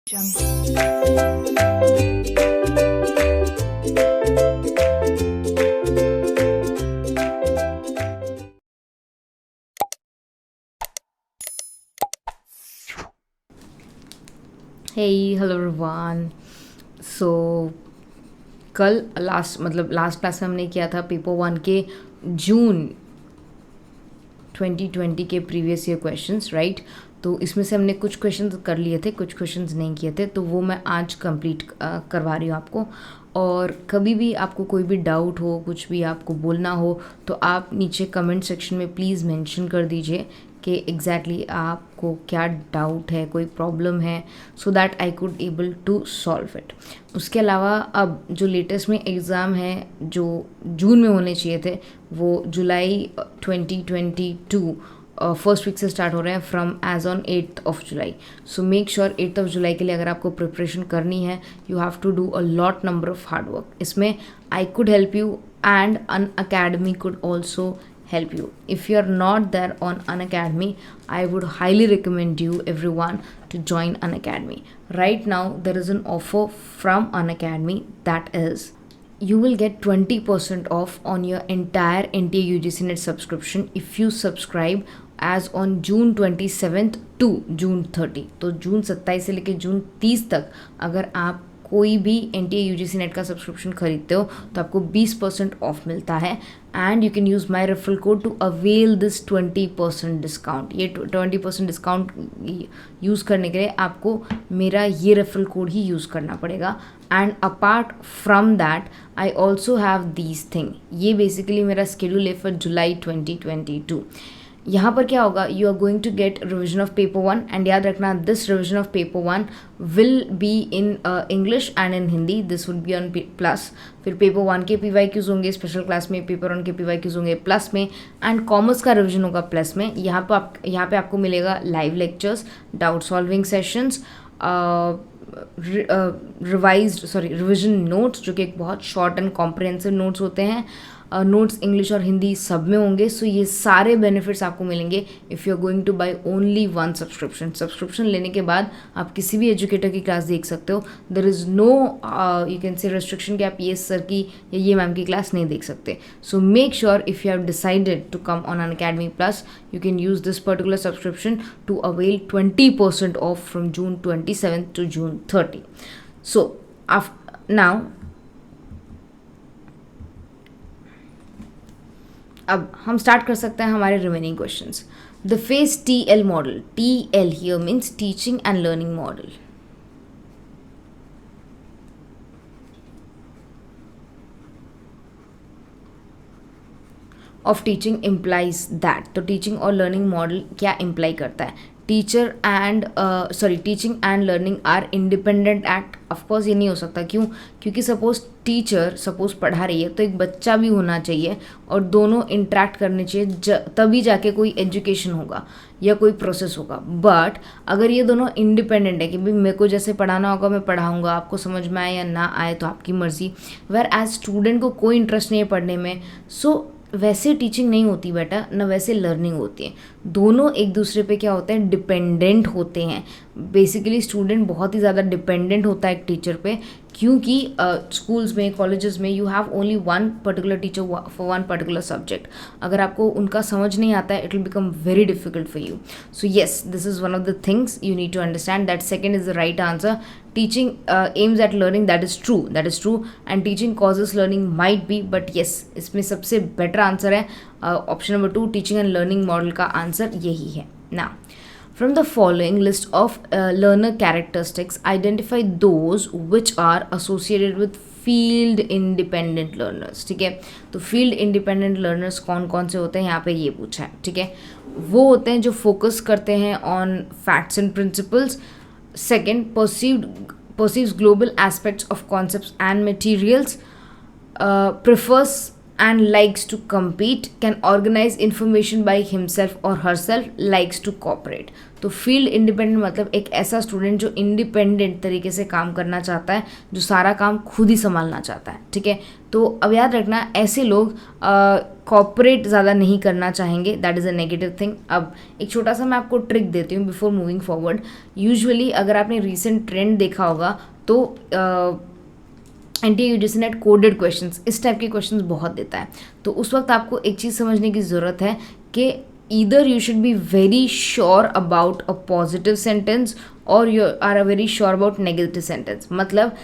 Hey, hello everyone. So कल last class में हमने किया था पेपर 1 के जून 2020 के प्रीवियस ईयर क्वेश्चंस, राइट? तो इसमें से हमने कुछ क्वेश्चंस कर लिए थे, कुछ क्वेश्चंस नहीं किए थे, तो वो मैं आज कंप्लीट करवा रही हूँ आपको। और कभी भी आपको कोई भी डाउट हो, कुछ भी आपको बोलना हो, तो आप नीचे कमेंट सेक्शन में प्लीज़ मेंशन कर दीजिए कि एग्जैक्टली आपको क्या डाउट है, कोई प्रॉब्लम है, so that I could able to solve it. उसके अलावा अब जो लेटेस्ट में एग्ज़ाम है जो जून में होने चाहिए थे, वो जुलाई 2022 फर्स्ट वीक से स्टार्ट हो रहे हैं from age on 8th of July. So make sure 8th of July के लिए अगर आपको प्रिपरेशन करनी है, you have to do a lot number of hard work. इसमें I could help you and Unacademy could also help you. If you are not there on Unacademy, I would highly recommend you everyone to join Unacademy. Right now there is an offer from Unacademy that is you will get 20% off on your entire NTA UGC NET subscription if you subscribe as on June 27th to June 30। तो जून 27 से लेकर जून 30 तक अगर आप कोई भी NTA UGC net का subscription खरीदते हो तो आपको 20% ऑफ मिलता है and you can use my referral code to avail this 20% discount. ये 20% डिस्काउंट यूज़ करने के लिए आपको मेरा ये रेफरल कोड ही यूज़ करना पड़ेगा। And apart from that I also have these thing. ये बेसिकली मेरा शेड्यूल है फॉर जुलाई 2022। यहाँ पर क्या होगा, you are going to get revision of paper 1 and याद रखना this revision of paper 1 will be in English and in Hindi, this will be on plus. फिर पेपर 1 के PYQs होंगे स्पेशल क्लास में, पेपर 1 के PYQs होंगे प्लस में, and commerce का रिविजन होगा प्लस में। यहाँ पे आपको मिलेगा live lectures, doubt solving sessions, revision notes जो कि एक बहुत शॉर्ट एंड कॉम्प्रिहेंसिव नोट्स होते हैं। नोट्स इंग्लिश और हिंदी सब में होंगे। सो ये सारे बेनिफिट्स आपको मिलेंगे if you are going to buy only one subscription लेने के बाद आप किसी भी एजुकेटर की क्लास देख सकते हो। There is no you can say restriction कि आप ये सर की या ये मैम की क्लास नहीं देख सकते। So make sure if you have decided to come on Unacademy Plus, you can use this particular subscription to avail 20% off from June 27th to June 30। So now अब हम start कर सकते हैं हमारे remaining questions. The face TL model, TL here means teaching and learning model. Of teaching implies that. तो teaching और learning model क्या imply करता है? Teaching and learning are independent act. Of course ये नहीं हो सकता, क्यों? क्योंकि सपोज पढ़ा रही है तो एक बच्चा भी होना चाहिए और दोनों इंटरेक्ट करने चाहिए, तभी जाके कोई एजुकेशन होगा या कोई प्रोसेस होगा। बट अगर ये दोनों इंडिपेंडेंट है कि भाई मेरे को जैसे पढ़ाना होगा मैं पढ़ाऊँगा, आपको समझ में आए या ना आए तो आपकी मर्जी, वेयर एज स्टूडेंट को कोई इंटरेस्ट नहीं है पढ़ने में, सो वैसे टीचिंग नहीं होती बेटा, ना वैसे लर्निंग होती है। दोनों एक दूसरे पे क्या होते हैं, डिपेंडेंट होते हैं। बेसिकली स्टूडेंट बहुत ही ज़्यादा डिपेंडेंट होता है एक टीचर पे, क्योंकि स्कूल्स में, कॉलेजेस में you have only one particular teacher for one particular subject. अगर आपको उनका समझ नहीं आता है, it will become very difficult for you. So yes, this is one of the things you need to understand. That second is the right answer. Teaching aims at learning, that is true, and teaching causes learning might be, but yes, इसमें सबसे better answer है option number 2, teaching and learning model का answer यही है। Now, from the following list of learner characteristics, identify those which are associated with field independent learners। ठीक है, तो field independent learners कौन कौन से होते हैं, यहाँ पे ये पूछा है। ठीक है, वो होते हैं जो फोकस करते हैं on facts and principles. Second, perceives global aspects of concepts and materials, prefers and likes to compete, can organize information by himself or herself, likes to cooperate। तो फील्ड इंडिपेंडेंट मतलब एक ऐसा स्टूडेंट जो independent तरीके से काम करना चाहता है, जो सारा काम खुद ही संभालना चाहता है, ठीक है। तो अब याद रखना, ऐसे लोग कॉपरेट ज़्यादा नहीं करना चाहेंगे, that is a negative thing. अब एक छोटा सा मैं आपको ट्रिक देती हूँ बिफोर मूविंग फॉरवर्ड। यूजुअली अगर आपने रिसेंट ट्रेंड देखा होगा तो NTA UGC net coded questions, इस टाइप के क्वेश्चंस बहुत देता है। तो उस वक्त आपको एक चीज़ समझने की ज़रूरत है कि either you should be very sure about a positive sentence और you are a very sure about negative sentence. मतलब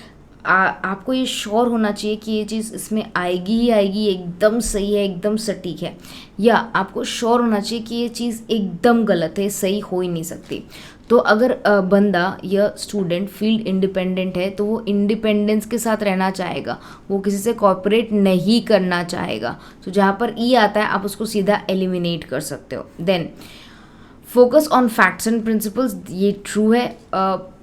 आपको ये श्योर होना चाहिए कि ये चीज़ इसमें आएगी ही आएगी, एकदम सही है, एकदम सटीक है, या आपको श्योर होना चाहिए कि ये चीज़ एकदम गलत है, सही हो ही नहीं सकती। तो अगर बंदा या स्टूडेंट फील्ड इंडिपेंडेंट है तो वो इंडिपेंडेंस के साथ रहना चाहेगा, वो किसी से कॉपरेट नहीं करना चाहेगा। तो जहाँ पर ई आता है आप उसको सीधा एलिमिनेट कर सकते हो। Then focus on facts and principles, ये ट्रू है।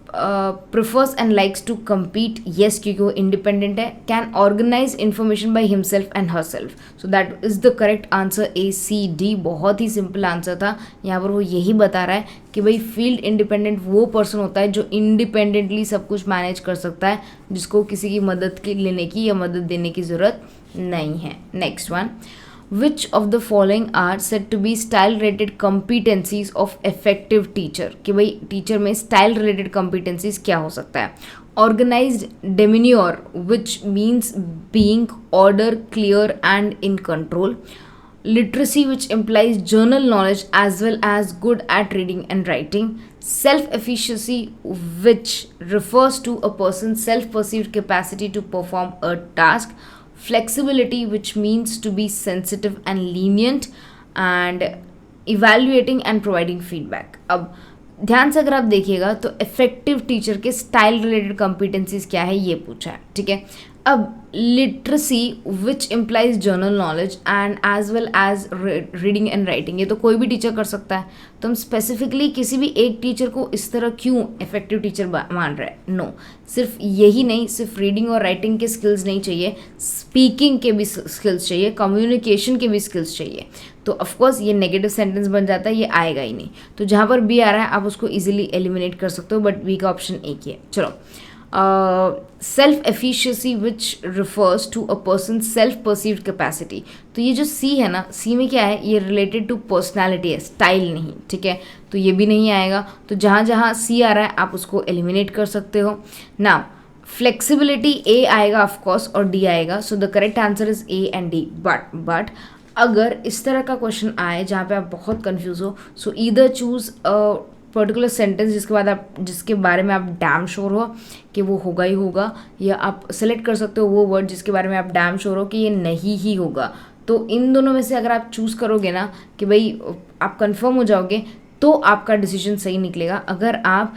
Prefers and likes to compete, yes, क्योंकि वो इंडिपेंडेंट है। Can organise information by himself and herself, so that is the correct answer, A C D. बहुत ही सिंपल आंसर था, यहाँ पर वो यही बता रहा है कि भाई फील्ड इंडिपेंडेंट वो पर्सन होता है जो इंडिपेंडेंटली सब कुछ मैनेज कर सकता है, जिसको किसी की मदद लेने की या मदद देने की ज़रूरत नहीं है। Next one, Which of the following are said to be style related competencies of effective teacher? कि भाई टीचर में स्टाइल रिलेटेड competencies क्या हो सकता है? Organized demeanor, which means being order, clear and in control. Literacy, which implies journal knowledge as well as good at reading and writing. Self-efficacy, which refers to a person's self-perceived capacity to perform a task. Flexibility, which means to be sensitive and lenient, and evaluating and providing feedback. अब ध्यान से अगर आप देखिएगा तो effective teacher के style related competencies क्या है ये पूछा है, ठीक है। अब literacy which implies general knowledge and as well as reading and writing, ये तो कोई भी टीचर कर सकता है। तो हम स्पेसिफिकली किसी भी एक टीचर को इस तरह क्यों इफेक्टिव टीचर मान रहे हैं? नो, सिर्फ यही नहीं, सिर्फ रीडिंग और राइटिंग के स्किल्स नहीं चाहिए, स्पीकिंग के भी स्किल्स चाहिए, कम्युनिकेशन के भी स्किल्स चाहिए। तो ऑफकोर्स ये नेगेटिव सेंटेंस बन जाता है, ये आएगा ही नहीं। तो जहाँ पर बी आ रहा है आप उसको इजीली एलिमिनेट कर सकते हो, बट बी का ऑप्शन एक ही है। चलो, self efficiency which refers to a person self perceived capacity, तो ये जो सी है ना, सी में क्या है, ये रिलेटेड टू पर्सनैलिटी है, स्टाइल नहीं, ठीक है। तो ये भी नहीं आएगा। तो जहाँ जहाँ सी आ रहा है आप उसको एलिमिनेट कर सकते हो। नाउ फ्लेक्सिबिलिटी ए आएगा ऑफकोर्स और डी आएगा, so the correct answer is A and D. But अगर इस तरह का क्वेश्चन आए जहाँ पे आप बहुत कंफ्यूज हो, सो ईदर चूज पर्टिकुलर सेंटेंस जिसके बारे में आप डैम श्योर हो कि वो होगा ही होगा, या आप सेलेक्ट कर सकते हो वो वर्ड जिसके बारे में आप डैम श्योर हो कि ये नहीं ही होगा। तो इन दोनों में से अगर आप चूज़ करोगे ना कि भाई आप कंफर्म हो जाओगे, तो आपका डिसीजन सही निकलेगा। अगर आप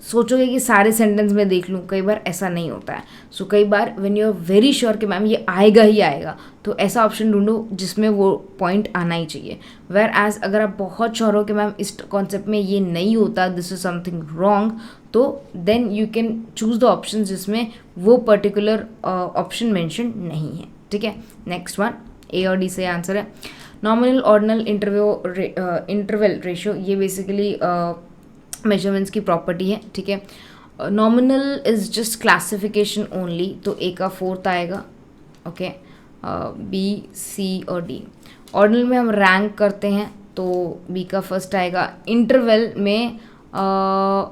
सोचोगे कि सारे सेंटेंस में देख लूँ, कई बार ऐसा नहीं होता है। सो कई बार when you are very sure कि मैम ये आएगा ही आएगा, तो ऐसा ऑप्शन ढूंढो जिसमें वो पॉइंट आना ही चाहिए। वेयर एज अगर आप बहुत श्योर हो कि मैम इस कॉन्सेप्ट में ये नहीं होता, दिस इज समथिंग रॉन्ग, तो then you can choose the option जिसमें वो पर्टिकुलर ऑप्शन मेंशन नहीं है, ठीक है। नेक्स्ट वन, ए और डी से आंसर है। नॉमिनल ऑर्डिनल इंटरवल रेशियो, ये बेसिकली मेजरमेंट्स की प्रॉपर्टी है, ठीक है। Nominal is just classification only, तो ए का फोर्थ आएगा, ओके। बी, सी और डी। ऑर्डिनल में हम रैंक करते हैं तो बी का फर्स्ट आएगा। इंटरवल में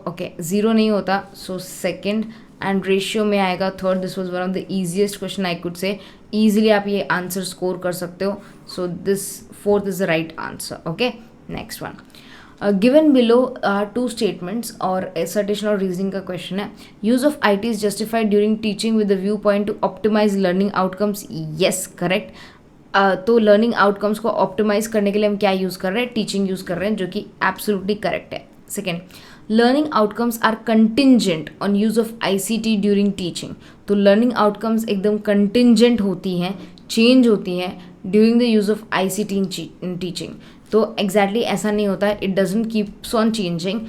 ओके 0 नहीं होता, सो सेकंड, एंड रेशियो में आएगा third. This was one of the easiest question I could say, easily आप ये आंसर स्कोर कर सकते हो। So this fourth is the right answer, okay. Next one, given below two statements और assertion और reasoning का क्वेश्चन है। Use of IT is justified during teaching with the view point to optimise learning outcomes, yes correct. तो learning outcomes को optimise करने के लिए हम क्या यूज़ कर रहे हैं? टीचिंग यूज़ कर रहे हैं, जो कि एब्सोल्युटली करेक्ट है। Second, learning outcomes are contingent on use of ICT during teaching, तो लर्निंग आउटकम्स एकदम कंटिंजेंट होती हैं, चेंज होती हैं during the use of ICT in teaching. तो एग्जैक्टली ऐसा नहीं होता है, it doesn't keeps on changing,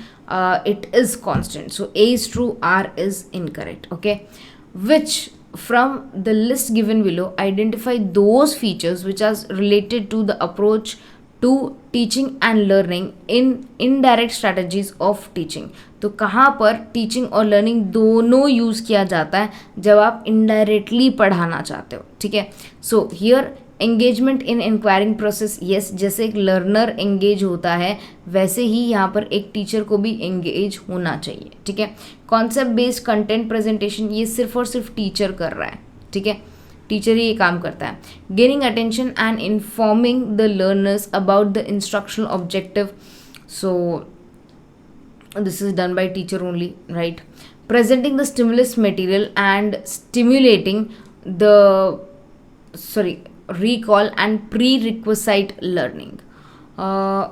it is constant. So A is true, R is incorrect, okay. Which from the list given below identify those features which are related to the approach to teaching and learning in indirect strategies of teaching. तो कहाँ पर teaching और learning दोनों use किया जाता है जब आप इनडायरेक्टली पढ़ाना चाहते हो, ठीक है। So here engagement in enquiring process, yes, जैसे एक लर्नर एंगेज होता है वैसे ही यहाँ पर एक टीचर को भी एंगेज होना चाहिए, ठीक है। कॉन्सेप्ट बेस्ड कंटेंट प्रेजेंटेशन, ये सिर्फ और सिर्फ टीचर कर रहा है, ठीक है, टीचर ही ये काम करता है। Gaining attention and informing the learners about the instructional objective, so this is done by teacher only, right? Presenting the stimulus material and stimulating the recall and prerequisite learning.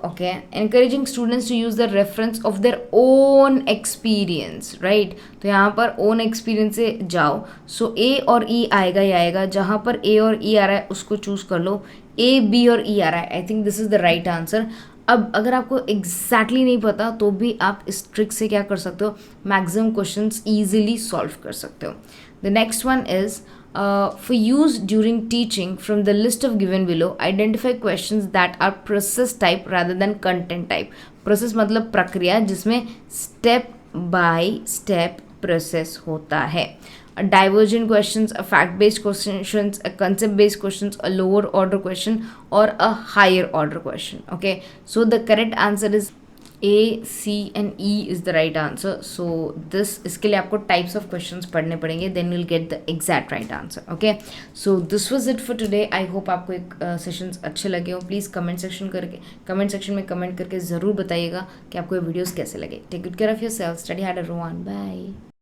Okay, encouraging students to use the reference of their own experience, right? तो यहाँ पर own experience से जाओ, so A और E आएगा ही आएगा, जहाँ पर A और E आ रहा है उसको चूज कर लो, A B और E आ रहा है, I think this is the right answer. अब अगर आपको एग्जैक्टली नहीं पता तो भी आप इस ट्रिक से क्या कर सकते हो, मैक्सिमम क्वेश्चंस इजीली सॉल्व कर सकते हो। The next one is for use during teaching, from the list of given below, identify questions that are process type rather than content type. Process मतलब प्रक्रिया जिसमें step by step process होता है। A divergent questions, a fact based questions, a concept based questions, a lower order question or a higher order question. Okay, so the correct answer is A, C and E is the right answer. So this, इसके लिए आपको types of questions पढ़ने पड़ेंगे, then you'll get the exact right answer. Okay, so this was it for today. I hope आपको एक sessions अच्छे लगे हो। Please comment section में comment करके ज़रूर बताइएगा कि आपको ये videos कैसे लगे। Take good care of yourself. Study hard everyone. Bye.